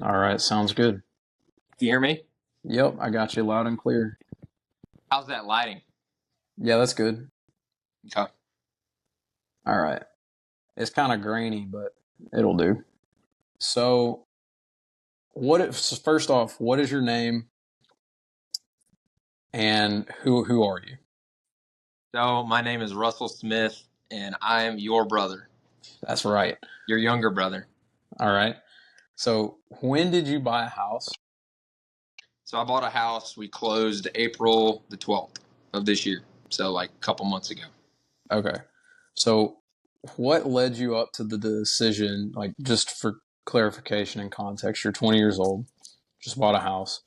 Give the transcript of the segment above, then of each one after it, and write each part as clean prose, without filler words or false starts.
All right, sounds good. Do you hear me? Yep, I got you loud and clear. How's that lighting? Yeah, that's good. Okay. All right. It's kind of grainy, but it'll do. So, first off, what is your name and who are you? So my name is Russell Smith, and I am your brother, That's right. your younger brother. All right. So, when did you buy a house? So I bought a house. We closed April the 12th of this year. So like a couple months ago. Okay. So, what led you up to the decision, like just for clarification and context, you're 20 years old, just bought a house.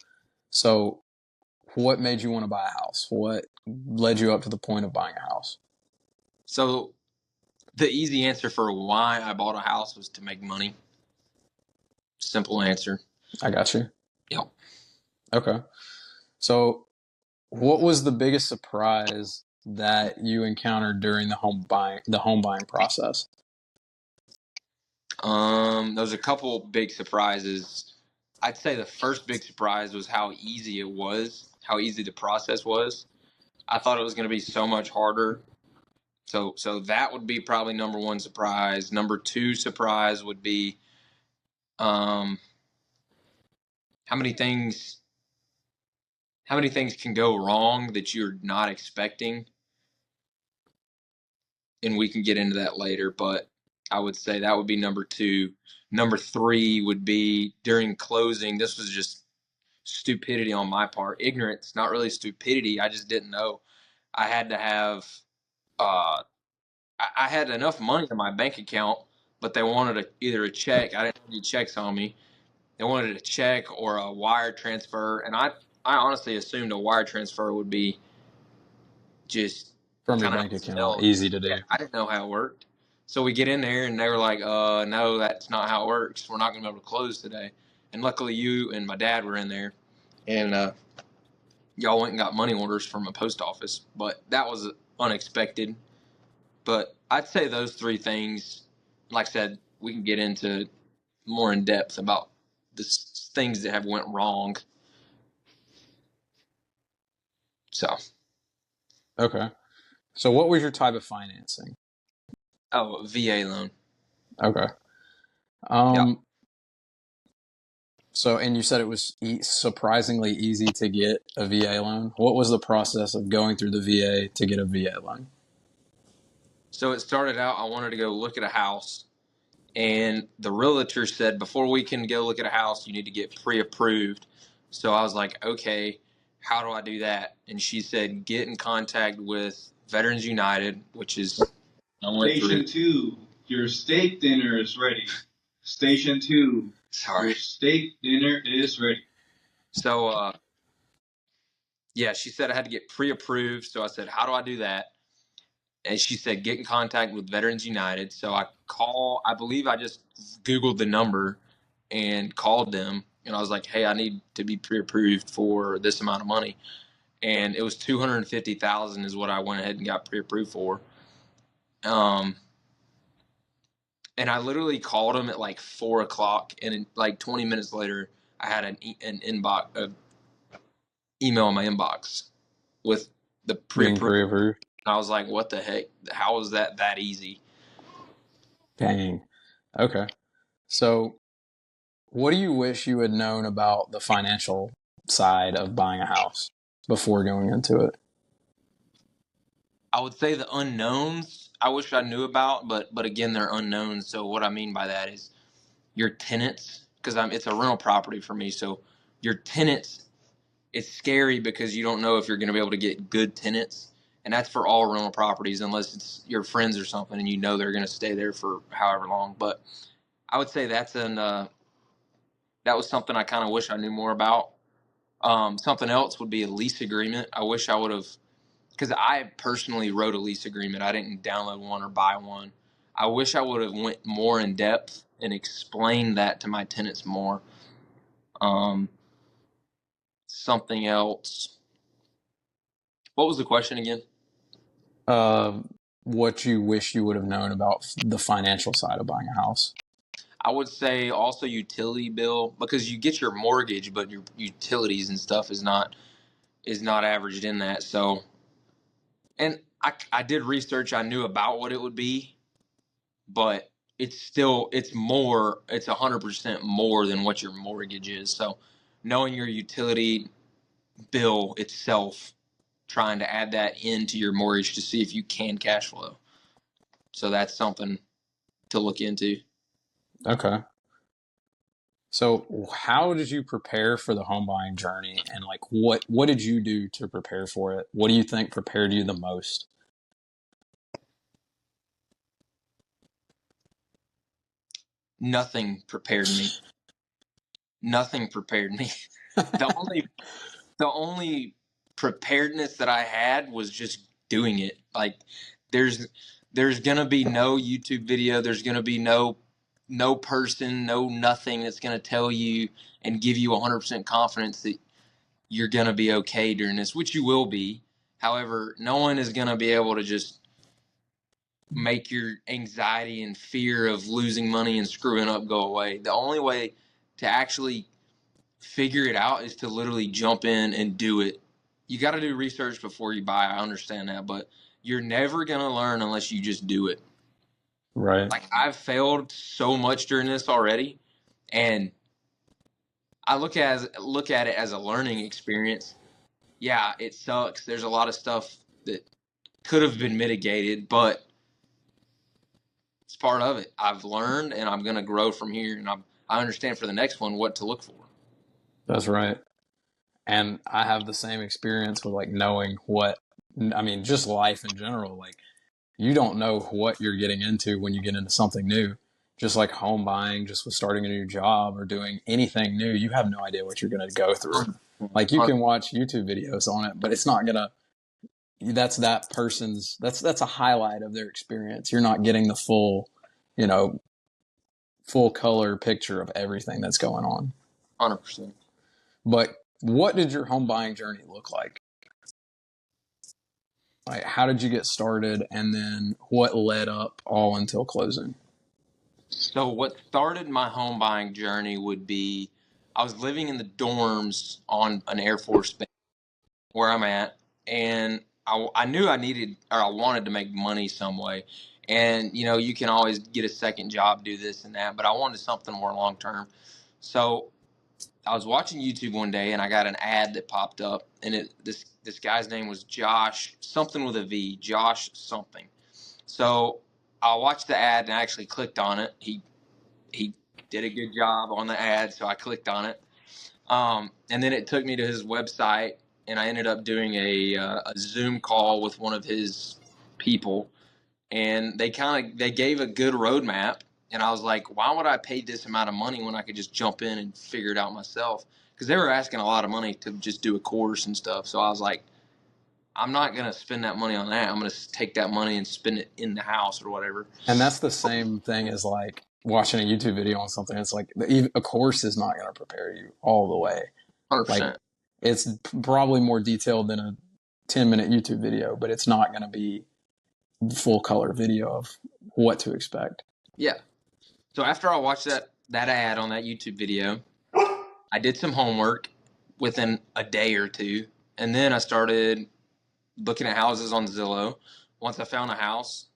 So, what made you want to buy a house? What led you up to the point of buying a house? So the easy answer for why I bought a house was to make money. Simple answer. I got you. Yep. Okay. So, what was the biggest surprise that you encountered during the home buying process? There was a couple big surprises. I'd say the first big surprise was how easy it was, how easy the process was. I thought it was going to be so much harder. So that would be probably number one surprise. Number two surprise would be um, how many things how many things can go wrong that you're not expecting, and we can get into that later. But I would say that would be number two. Number three would be during closing. This was just stupidity on my part, ignorance, not really stupidity. I just didn't know. I had to have uh, I had enough money in my bank account, but they wanted either a check. I didn't have any checks on me. They wanted a check or a wire transfer, and I honestly assumed a wire transfer would be just From your kind of bank account, hell. easy to Yeah, do. I didn't know how it worked. So we get in there, and they were like, no, that's not how it works. We're not going to be able to close today." And luckily, you and my dad were in there, and y'all went and got money orders from a post office. But that was unexpected. But I'd say those three things, like I said, we can get into more in depth about the things that have went wrong. So, Okay. So, what was your type of financing? VA loan. Okay. Yeah. Um. So, and you said it was surprisingly easy to get a VA loan. What was the process of going through the VA to get a VA loan? So it started out, I wanted to go look at a house, and the realtor said, before we can go look at a house, you need to get pre-approved. So I was like, okay, how do I do that? And she said, get in contact with Veterans United, which is, I went through. Station 2, your steak dinner is ready. Station 2, Sorry. your steak dinner is ready. So, yeah, she said I had to get pre-approved. So I said, how do I do that? And she said, get in contact with Veterans United. So I believe I just Googled the number and called them. And I was like, hey, I need to be pre-approved for this amount of money. And it was 250,000 is what I went ahead and got pre-approved for. And I literally called them at like 4 o'clock. And in, like 20 minutes later, I had an email in my inbox with the Being pre-approved. pre-approved. I was like, what the heck? How was that easy? Dang. Okay. So, what do you wish you had known about the financial side of buying a house before going into it? I would say the unknowns I wish I knew about, but again, they're unknowns. So what I mean by that is your tenants, because it's a rental property for me. So your tenants, it's scary because you don't know if you're going to be able to get good tenants, and that's for all rental properties unless it's your friends or something and you know they're going to stay there for however long. But I would say that was something I kind of wish I knew more about. Something else would be a lease agreement. I wish I would have, because I personally wrote a lease agreement. I didn't download one or buy one. I wish I would have went more in depth and explained that to my tenants more. Um, Something else. What was the question again? Uh, what you wish you would have known about the financial side of buying a house? I would say also utility bill, because you get your mortgage, but your utilities and stuff is not averaged in that. So, and I did research. I knew about what it would be, but it's 100% more than what your mortgage is. So, knowing your utility bill itself, trying to add that into your mortgage to see if you can cash flow. So that's something to look into. Okay. So how did you prepare for the home buying journey, and like what did you do to prepare for it? What do you think prepared you the most? Nothing prepared me. Nothing prepared me. The only the only preparedness that I had was just doing it. Like there's gonna be no YouTube video. There's gonna be no person, no nothing that's gonna tell you and give you 100% confidence that you're gonna be okay during this, which you will be. However, no one is gonna be able to just make your anxiety and fear of losing money and screwing up go away. The only way to actually figure it out is to literally jump in and do it. You got to do research before you buy. I understand that, but you're never going to learn unless you just do it. Right. Like, I've failed so much during this already, and I look at it as a learning experience. Yeah, it sucks. There's a lot of stuff that could have been mitigated, but it's part of it. I've learned, and I'm going to grow from here, and I understand for the next one what to look for. That's right. And I have the same experience with like knowing what, I mean, just life in general. Like you don't know what you're getting into when you get into something new. Just like home buying, just with starting a new job or doing anything new, you have no idea what you're going to go through. Like you can watch YouTube videos on it, but it's not going to, that's that person's, that's a highlight of their experience. You're not getting the full, you know, full color picture of everything that's going on. 100%. But what did your home buying journey look like? Like, how did you get started, and then what led up all until closing? So what started my home buying journey would be I was living in the dorms on an Air Force base where I'm at, and I knew I needed or I wanted to make money some way. And you can always get a second job, do this and that, but I wanted something more long term. So I was watching YouTube one day, and I got an ad that popped up, and this guy's name was Josh something with a V, Josh something. So I watched the ad and I actually clicked on it. He did a good job on the ad, so I clicked on it. And then it took me to his website, and I ended up doing a Zoom call with one of his people, and they gave a good roadmap. And I was like, why would I pay this amount of money when I could just jump in and figure it out myself? Because they were asking a lot of money to just do a course and stuff. So I was like, I'm not going to spend that money on that. I'm going to take that money and spend it in the house or whatever. And that's the same thing as like watching a YouTube video on something. It's like a course is not going to prepare you all the way. 100%. Like it's probably more detailed than a 10-minute YouTube video, but it's not going to be full color video of what to expect. Yeah. So after I watched that ad on that YouTube video, I did some homework within a day or two, and then I started looking at houses on Zillow. Once I found a house,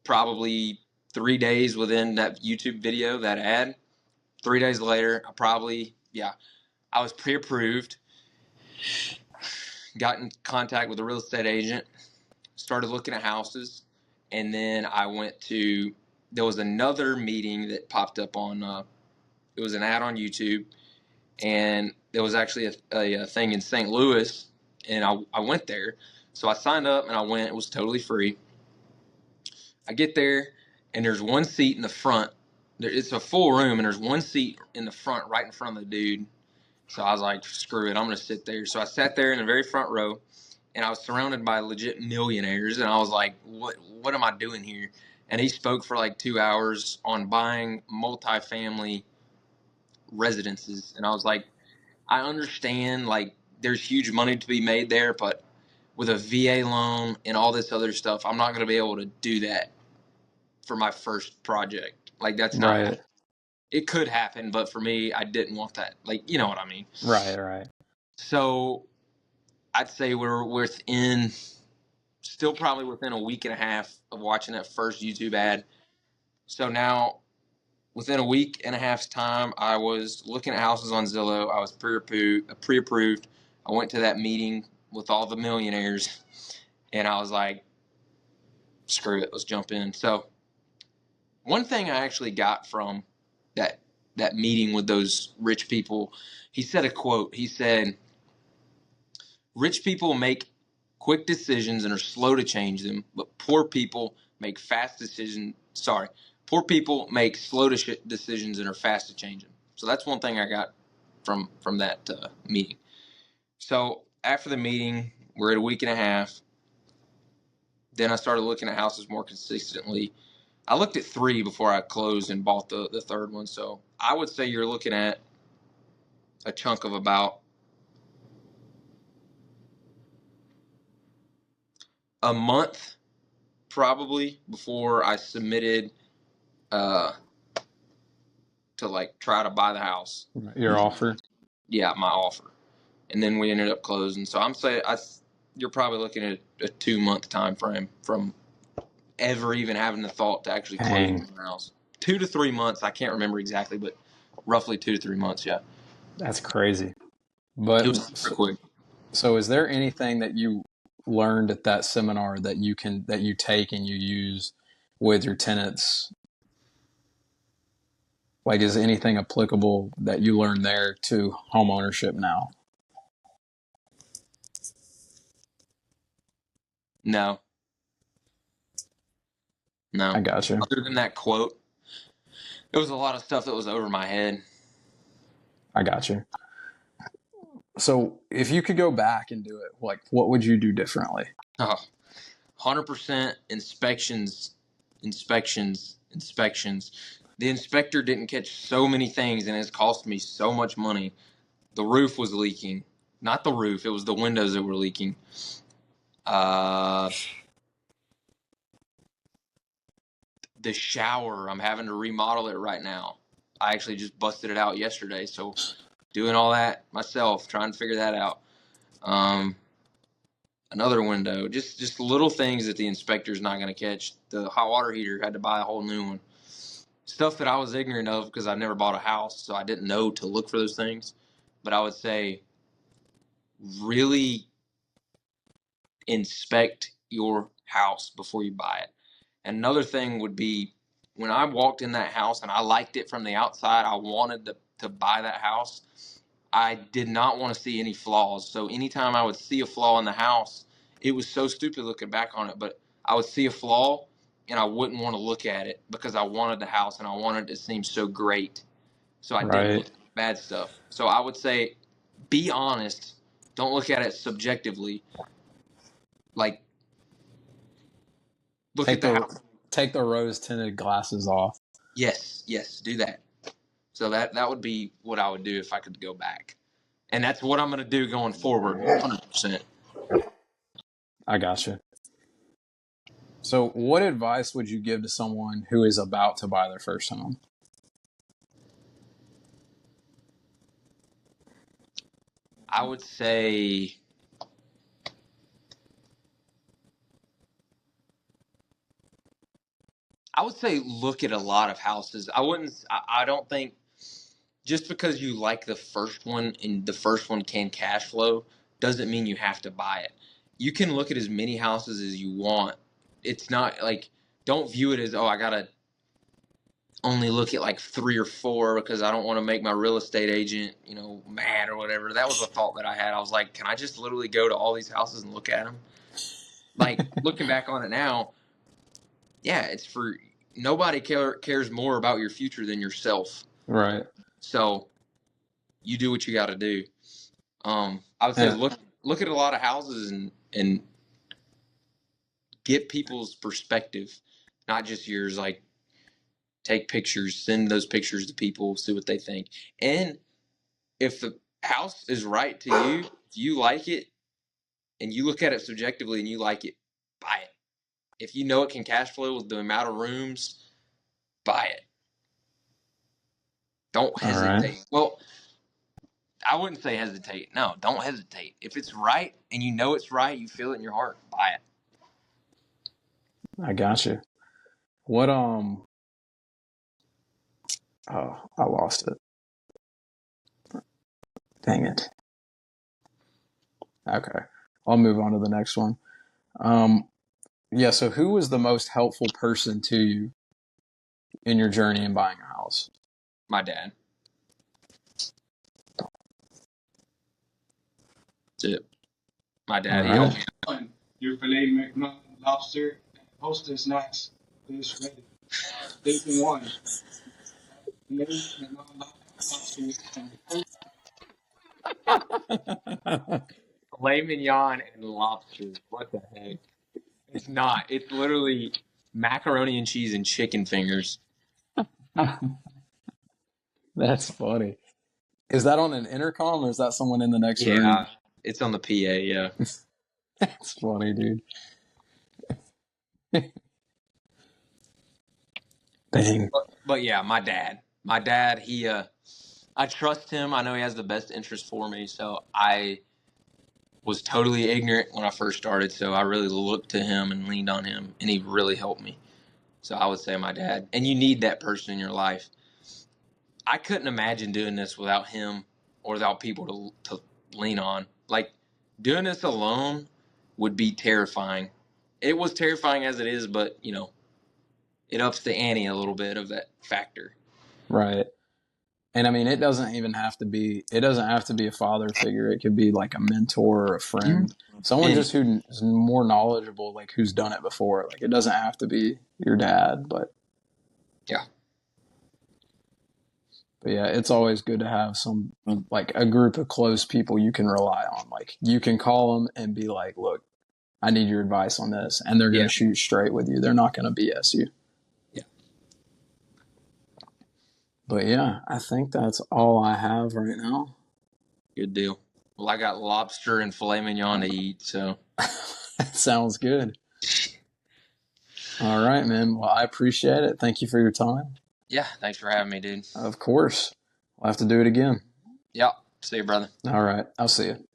probably 3 days within that YouTube video, that ad, 3 days later, I was pre-approved, got in contact with a real estate agent, started looking at houses, and then there was another meeting that popped up on, it was an ad on YouTube, and there was actually a thing in St. Louis, and I went there. So I signed up and I went. It was totally free. I get there, and there's one seat in the front. It's a full room, and there's one seat in the front, right in front of the dude. So I was like, screw it, I'm going to sit there. So I sat there in the very front row, and I was surrounded by legit millionaires, and I was like, what am I doing here? And he spoke for like 2 hours on buying multifamily residences. And I was like, I understand, like, there's huge money to be made there, but with a VA loan and all this other stuff, I'm not going to be able to do that for my first project. Like that's not Right. happening. It could happen, but for me, I didn't want that. Like, you know what I mean? Right. So I'd say we're within, still probably within a week and a half of watching that first YouTube ad. So now, within a week and a half's time, I was looking at houses on Zillow. I was pre-approved. I went to that meeting with all the millionaires, and I was like, screw it, let's jump in. So one thing I actually got from that that meeting with those rich people, he said a quote. He said, "Rich people make quick decisions and are slow to change them, but poor people make fast decisions. Sorry, poor people make slow decisions and are fast to change them." So that's one thing I got from that meeting. So after the meeting, we're at a week and a half. Then I started looking at houses more consistently. I looked at 3 before I closed and bought the third one. So I would say you're looking at a chunk of about a month probably before I submitted uh, to like try to buy the house. Your offer. Yeah, my offer, and then we ended up closing. So I'm saying you're probably looking at a 2-month time frame from ever even having the thought to actually closing Dang, the house. 2 to 3 months. I can't remember exactly, but roughly 2 to 3 months. Yeah, that's crazy. it But was super quick. so is there anything that you learned at that seminar that you take and you use with your tenants? Like, is anything applicable that you learned there to home ownership now? No, I no. got you. Other than that quote, it was a lot of stuff that was over my head. I got you. So if you could go back and do it, like, what would you do differently? Oh, 100% inspections, inspections. The inspector didn't catch so many things, and it's cost me so much money. The roof was leaking. Not the roof, it was the windows that were leaking. Uh, the shower, I'm having to remodel it right now. I actually just busted it out yesterday, so doing all that myself, trying to figure that out. Um, Another window, just little things that the inspector's not going to catch. The hot water heater, had to buy a whole new one. Stuff that I was ignorant of because I never bought a house, so I didn't know to look for those things. But I would say really inspect your house before you buy it. And another thing would be when I walked in that house and I liked it from the outside, I wanted to buy that house. I did not want to see any flaws. So anytime I would see a flaw in the house, it was so stupid looking back on it, but I would see a flaw and I wouldn't want to look at it because I wanted the house and I wanted it to seem so great. So I didn't look Right. at the bad stuff. So I would say be honest. Don't look at it subjectively. Like look at Take the the house. take the rose tinted glasses off. Yes, do that. So that would be what I would do if I could go back. And that's what I'm going to do going forward, 100%. I got you. So, what advice would you give to someone who is about to buy their first home? I would say look at a lot of houses. I don't think just because you like the first one and the first one can cash flow doesn't mean you have to buy it. You can look at as many houses as you want. It's not like, don't view it as, oh, I got to only look at like 3 or 4 because I don't want to make my real estate agent, mad or whatever. That was a thought that I had. I was like, can I just literally go to all these houses and look at them? Like looking back on it now, yeah, it's for nobody cares more about your future than yourself. Right. So you do what you got to do. I would say Yeah. look at a lot of houses and get people's perspective, not just yours. Like take pictures, send those pictures to people, see what they think. And if the house is right to you, if you like it and you look at it subjectively and you like it, buy it. If you know it can cash flow with the amount of rooms, buy it. Don't All right. hesitate. Well, I wouldn't say hesitate. No, don't hesitate. If it's right and you know it's right, you feel it in your heart, buy it. I got you. What oh, I lost it. Dang it. Okay. I'll move on to the next one. Yeah, so who was the most helpful person to you in your journey in buying a house? My dad. That's it. My dad. All He helped right. me. Your filet mignon, lobster, and hostess snacks is ready. Station 1. Filet mignon, lobster, and Filet mignon and lobster. What the heck? It's not. It's literally macaroni and cheese and chicken fingers. That's funny. Is that on an intercom or is that someone in the next room? Yeah, it's on the PA. Yeah. That's funny, dude. Dang. But yeah, my dad. My dad. He. I trust him. I know he has the best interest for me. So I was totally ignorant when I first started. So I really looked to him and leaned on him, and he really helped me. So I would say my dad. And you need that person in your life. I couldn't imagine doing this without him or without people to lean on. Like, doing this alone would be terrifying. It was terrifying as it is, but, you know, it ups the ante a little bit of that factor. Right. And I mean, it doesn't have to be a father figure. It could be like a mentor or a friend, someone just who's more knowledgeable, like who's done it before. Like, it doesn't have to be your dad, but Yeah. But yeah, it's always good to have some, like, a group of close people you can rely on. Like, you can call them and be like, look, I need your advice on this. And they're going to shoot straight with you. They're not going to BS you. Yeah. But yeah, I think that's all I have right now. Good deal. Well, I got lobster and filet mignon to eat, so. Sounds good. All right, man. Well, I appreciate it. Thank you for your time. Yeah, thanks for having me, dude. Of course. We'll have to do it again. Yeah. See you, brother. All right. I'll see you.